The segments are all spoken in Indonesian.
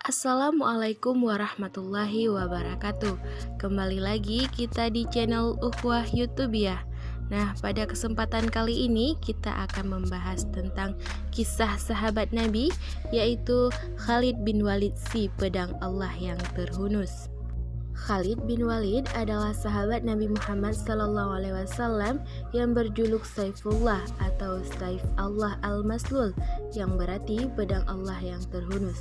Assalamualaikum warahmatullahi wabarakatuh. Kembali lagi kita di channel Ukhuwah YouTube ya. Nah, pada kesempatan kali ini kita akan membahas tentang kisah sahabat Nabi, yaitu Khalid bin Walid, si pedang Allah yang terhunus. Khalid bin Walid adalah sahabat Nabi Muhammad SAW yang berjuluk Saifullah atau Saif Allah Al-Maslul, yang berarti pedang Allah yang terhunus.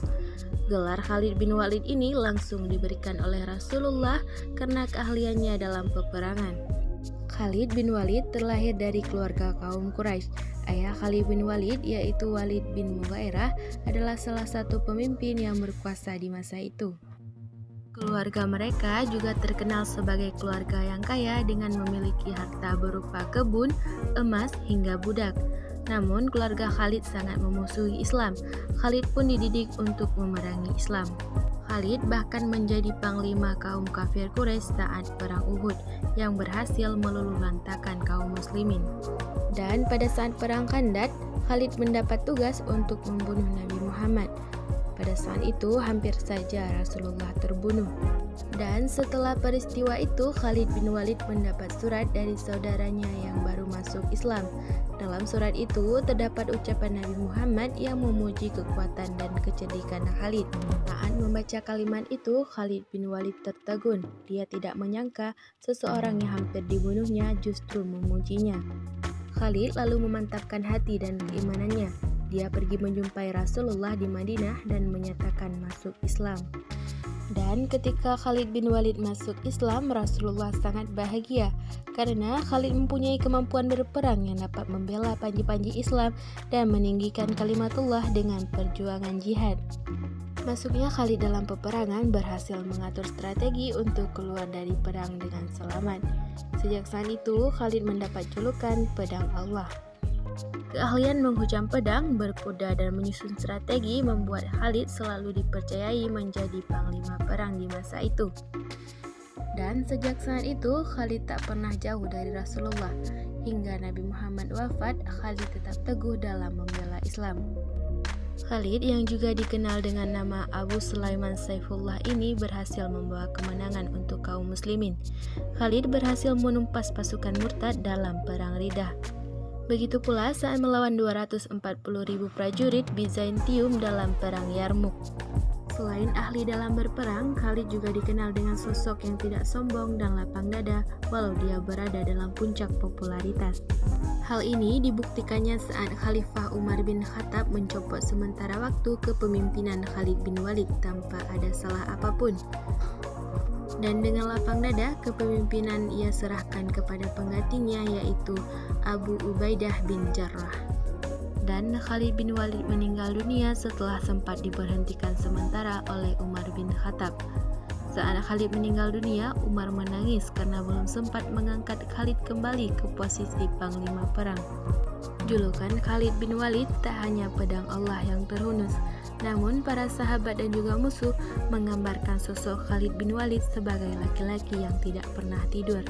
Gelar Khalid bin Walid ini langsung diberikan oleh Rasulullah karena keahliannya dalam peperangan. Khalid bin Walid terlahir dari keluarga kaum Quraisy. Ayah Khalid bin Walid, yaitu Walid bin Mughairah, adalah salah satu pemimpin yang berkuasa di masa itu. Keluarga mereka juga terkenal sebagai keluarga yang kaya dengan memiliki harta berupa kebun, emas, hingga budak. Namun keluarga Khalid sangat memusuhi Islam. Khalid pun dididik untuk memerangi Islam. Khalid bahkan menjadi panglima kaum kafir Quraisy saat perang Uhud yang berhasil meluluhlantakkan kaum muslimin. Dan pada saat perang Khandaq, Khalid mendapat tugas untuk membunuh Nabi Muhammad. Pada saat itu hampir saja Rasulullah terbunuh. Dan setelah peristiwa itu, Khalid bin Walid mendapat surat dari saudaranya yang baru masuk Islam. Dalam surat itu terdapat ucapan Nabi Muhammad yang memuji kekuatan dan kecerdikan Khalid. Saat membaca kalimat itu, Khalid bin Walid tertegun. Dia tidak menyangka seseorang yang hampir dibunuhnya justru memujinya. Khalid lalu memantapkan hati dan keimanannya. Dia pergi menjumpai Rasulullah di Madinah dan menyatakan masuk Islam. Dan ketika Khalid bin Walid masuk Islam, Rasulullah sangat bahagia karena Khalid mempunyai kemampuan berperang yang dapat membela panji-panji Islam dan meninggikan kalimatullah dengan perjuangan jihad. Masuknya Khalid dalam peperangan berhasil mengatur strategi untuk keluar dari perang dengan selamat. Sejak saat itu, Khalid mendapat julukan Pedang Allah. Keahlian menghujam pedang, berkuda, dan menyusun strategi membuat Khalid selalu dipercayai menjadi panglima perang di masa itu. Dan sejak saat itu, Khalid tak pernah jauh dari Rasulullah. Hingga Nabi Muhammad wafat, Khalid tetap teguh dalam membela Islam. Khalid yang juga dikenal dengan nama Abu Sulaiman Saifullah ini berhasil membawa kemenangan untuk kaum muslimin. Khalid berhasil menumpas pasukan murtad dalam perang Riddah. Begitu pula saat melawan 240.000 prajurit Bizantium dalam perang Yarmuk. Selain ahli dalam berperang, Khalid juga dikenal dengan sosok yang tidak sombong dan lapang dada walau dia berada dalam puncak popularitas. Hal ini dibuktikannya saat Khalifah Umar bin Khattab mencopot sementara waktu kepemimpinan Khalid bin Walid tanpa ada salah apapun. Dan dengan lapang dada, kepemimpinan ia serahkan kepada penggantinya, yaitu Abu Ubaidah bin Jarrah. Dan Khalid bin Walid meninggal dunia setelah sempat diberhentikan sementara oleh Umar bin Khattab. Saat Khalid meninggal dunia, Umar menangis karena belum sempat mengangkat Khalid kembali ke posisi panglima perang. Julukan Khalid bin Walid tak hanya pedang Allah yang terhunus, namun para sahabat dan juga musuh menggambarkan sosok Khalid bin Walid sebagai laki-laki yang tidak pernah tidur.